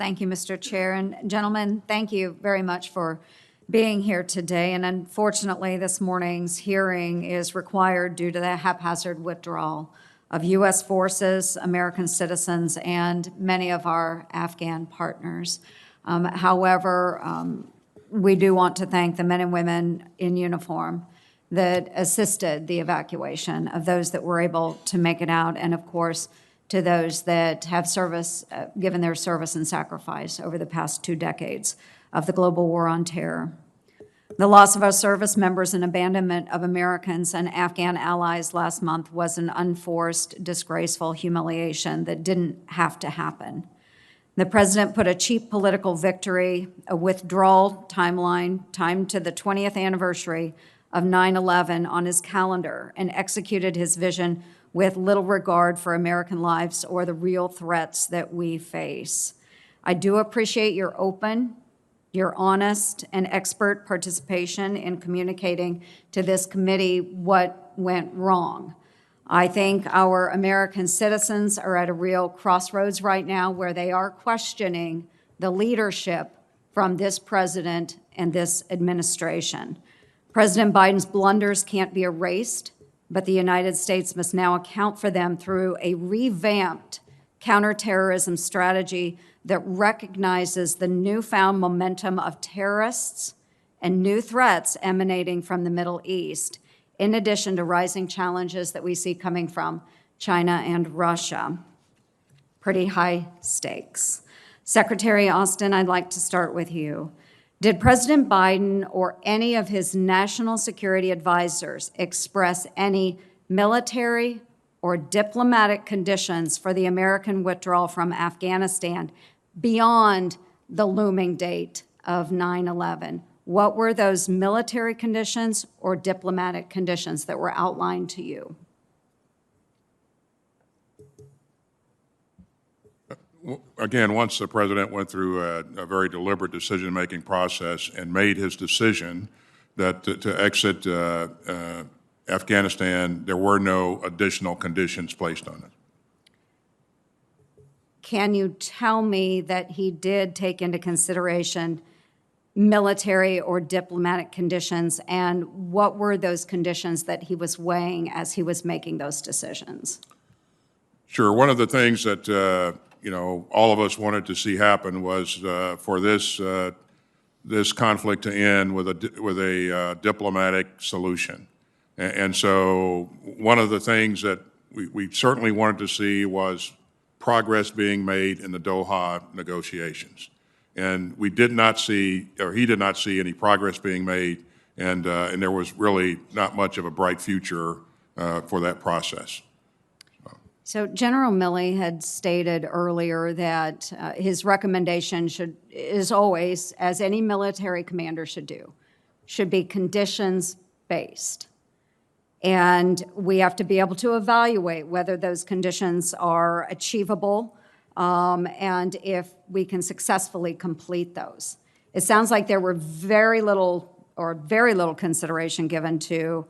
Thank you, Mr. Chair. And gentlemen, thank you very much for being here today. And unfortunately, this morning's hearing is required due to the haphazard withdrawal of U.S. forces, American citizens, and many of our Afghan partners. However, we do want to thank the men and women in uniform that assisted the evacuation of those that were able to make it out, and of course, to those that have given their service and sacrifice over the past 2 decades of the global war on terror. The loss of our service members and abandonment of Americans and Afghan allies last month was an unforced, disgraceful humiliation that didn't have to happen. The president put a cheap political victory, a withdrawal timeline timed to the 20th anniversary of 9/11 on his calendar and executed his vision with little regard for American lives or the real threats that we face. I do appreciate your open, your honest, and expert participation in communicating to this committee what went wrong. I think our American citizens are at a real crossroads right now where they are questioning the leadership from this president and this administration. President Biden's blunders can't be erased, but the United States must now account for them through a revamped counterterrorism strategy that recognizes the newfound momentum of terrorists and new threats emanating from the Middle East, in addition to rising challenges that we see coming from China and Russia. Pretty high stakes. Secretary Austin, I'd like to start with you. Did President Biden or any of his national security advisors express any military or diplomatic conditions for the American withdrawal from Afghanistan beyond the looming date of 9/11? What were those military conditions or diplomatic conditions that were outlined to you? Again, once the president went through a very deliberate decision-making process and made his decision that to exit Afghanistan, there were no additional conditions placed on it. Can you tell me that he did take into consideration military or diplomatic conditions, and what were those conditions that he was weighing as he was making those decisions? Sure. One of the things that all of us wanted to see happen was for this conflict to end with a diplomatic solution. And so one of the things that we certainly wanted to see was progress being made in the Doha negotiations. And we did not see, or he did not see, any progress being made, and there was really not much of a bright future for that process. So General Milley had stated earlier that his recommendation is always, as any military commander should do, should be conditions-based. And we have to be able to evaluate whether those conditions are achievable and if we can successfully complete those. It sounds like there were very little consideration given to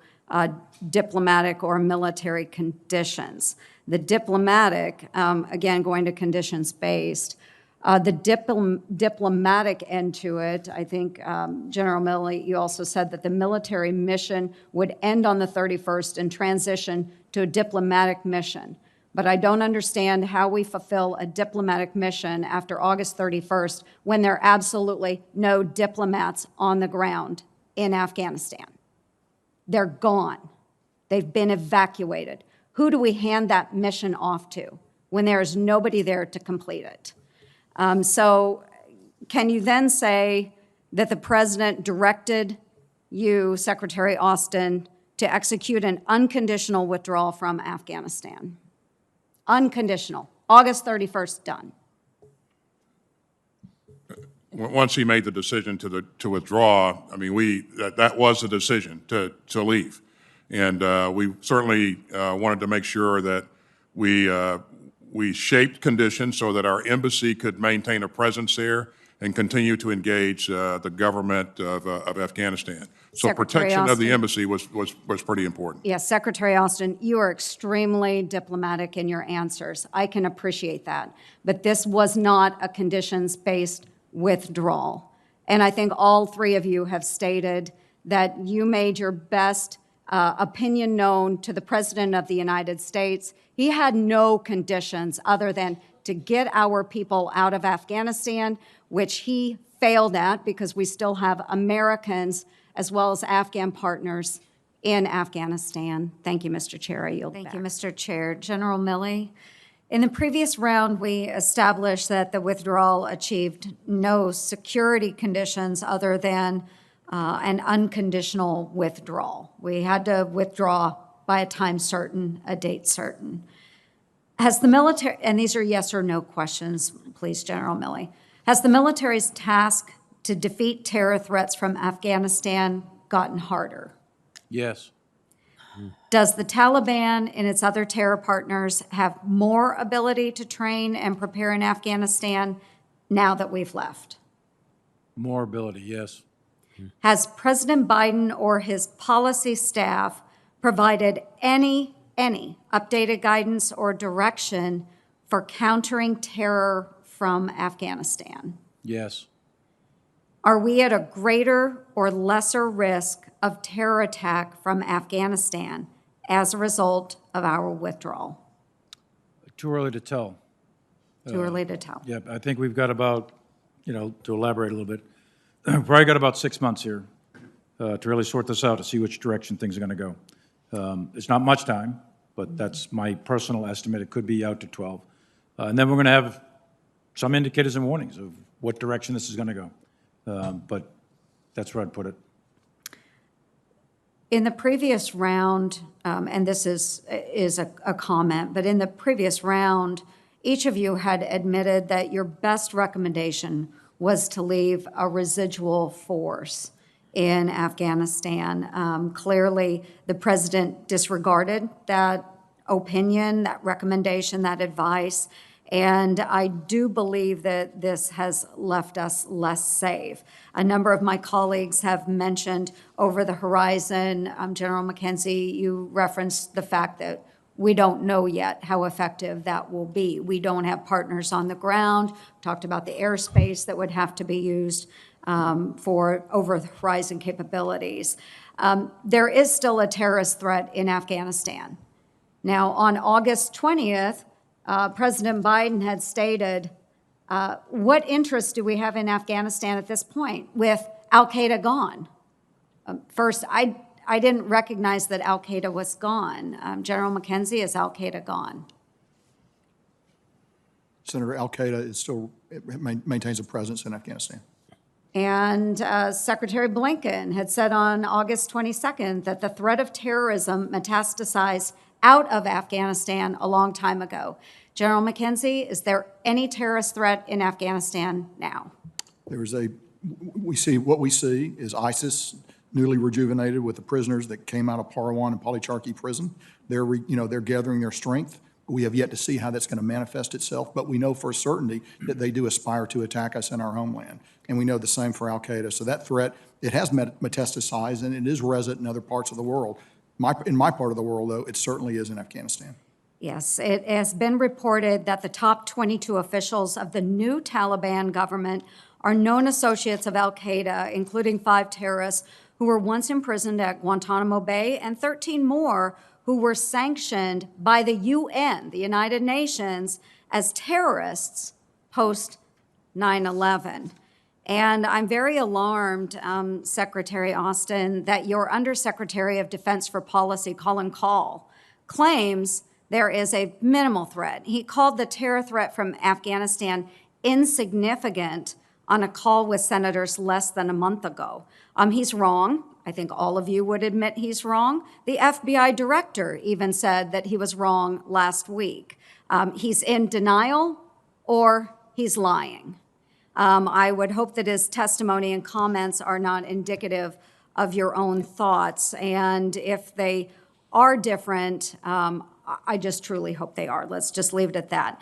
diplomatic or military conditions. The diplomatic, again, going to conditions-based, the diplomatic end to it, I think, General Milley, you also said that the military mission would end on the 31st and transition to a diplomatic mission. But I don't understand how we fulfill a diplomatic mission after August 31st when there are absolutely no diplomats on the ground in Afghanistan. They're gone. They've been evacuated. Who do we hand that mission off to when there is nobody there to complete it? So can you then say that the president directed you, Secretary Austin, to execute an unconditional withdrawal from Afghanistan? Unconditional. August 31st, done. Once he made the decision to withdraw, I mean, that was the decision to leave. And we certainly wanted to make sure that we shaped conditions so that our embassy could maintain a presence there and continue to engage the government of Afghanistan. So Secretary protection of the Austin. embassy was pretty important. Yes, Secretary Austin, you are extremely diplomatic in your answers. I can appreciate that. But this was not a conditions-based withdrawal. And I think all three of you have stated that you made your best opinion known to the President of the United States. He had no conditions other than to get our people out of Afghanistan, which he failed at because we still have Americans as well as Afghan partners in Afghanistan. Thank you, Mr. Chair. I yield back. Thank you, Mr. Chair. General Milley, in the previous round, we established that the withdrawal achieved no security conditions other than an unconditional withdrawal. We had to withdraw by a time certain, a date certain. Has the military, and these are yes or no questions, please, General Milley, has the military's task to defeat terror threats from Afghanistan gotten harder? Yes. Does the Taliban and its other terror partners have more ability to train and prepare in Afghanistan now that we've left? More ability, yes. Has President Biden or his policy staff provided any updated guidance or direction for countering terror from Afghanistan? Yes. Are we at a greater or lesser risk of terror attack from Afghanistan as a result of our withdrawal? Too early to tell. Too early to tell. Yep, I think we've got about, to elaborate a little bit, probably got about 6 months here to really sort this out, to see which direction things are going to go. It's not much time, but that's my personal estimate. It could be out to 12. And then we're going to have some indicators and warnings of what direction this is going to go. But that's where I'd put it. In the previous round, and this is a comment, but in the previous round, each of you had admitted that your best recommendation was to leave a residual force in Afghanistan. Clearly, the president disregarded that opinion, that recommendation, that advice, and I do believe that this has left us less safe. A number of my colleagues have mentioned over the horizon. General McKenzie, you referenced the fact that we don't know yet how effective that will be. We don't have partners on the ground. Talked about the airspace that would have to be used for over-the-horizon capabilities. There is still a terrorist threat in Afghanistan. Now, on August 20th, President Biden had stated, what interest do we have in Afghanistan at this point with al-Qaeda gone? First, I didn't recognize that al-Qaeda was gone. General McKenzie, is al-Qaeda gone? Senator, al-Qaeda is still maintains a presence in Afghanistan. And Secretary Blinken had said on August 22nd that the threat of terrorism metastasized out of Afghanistan a long time ago. General McKenzie, is there any terrorist threat in Afghanistan now? What we see is ISIS newly rejuvenated with the prisoners that came out of Parawan and Polycharky prison. They're gathering their strength. We have yet to see how that's going to manifest itself, but we know for certainty that they do aspire to attack us in our homeland. And we know the same for al-Qaeda. So that threat, it has metastasized, and it is resident in other parts of the world. In my part of the world, though, it certainly is in Afghanistan. Yes, it has been reported that the top 22 officials of the new Taliban government are known associates of al-Qaeda, including 5 terrorists who were once imprisoned at Guantanamo Bay and 13 more who were sanctioned by the UN, the United Nations, as terrorists post 9/11. And I'm very alarmed, Secretary Austin, that your Undersecretary of Defense for Policy, Colin Kahl, claims there is a minimal threat. He called the terror threat from Afghanistan insignificant on a call with senators less than a month ago. He's wrong. I think all of you would admit he's wrong. The FBI director even said that he was wrong last week. He's in denial or he's lying. I would hope that his testimony and comments are not indicative of your own thoughts. And if they are different, I just truly hope they are. Let's just leave it at that.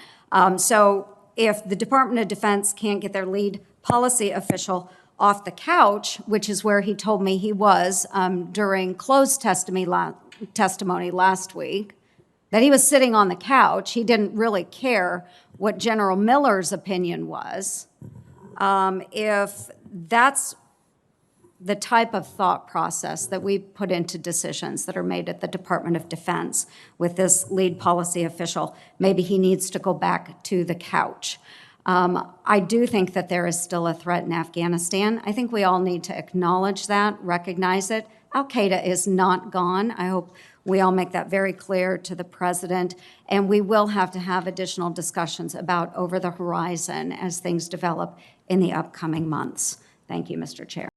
So if the Department of Defense can't get their lead policy official off the couch, which is where he told me he was during closed testimony last week, that he was sitting on the couch. He didn't really care what General Miller's opinion was. If that's the type of thought process that we put into decisions that are made at the Department of Defense with this lead policy official, maybe he needs to go back to the couch. I do think that there is still a threat in Afghanistan. I think we all need to acknowledge that, recognize it. Al-Qaeda is not gone. I hope we all make that very clear to the president, and we will have to have additional discussions about over the horizon as things develop in the upcoming months. Thank you, Mr. Chair.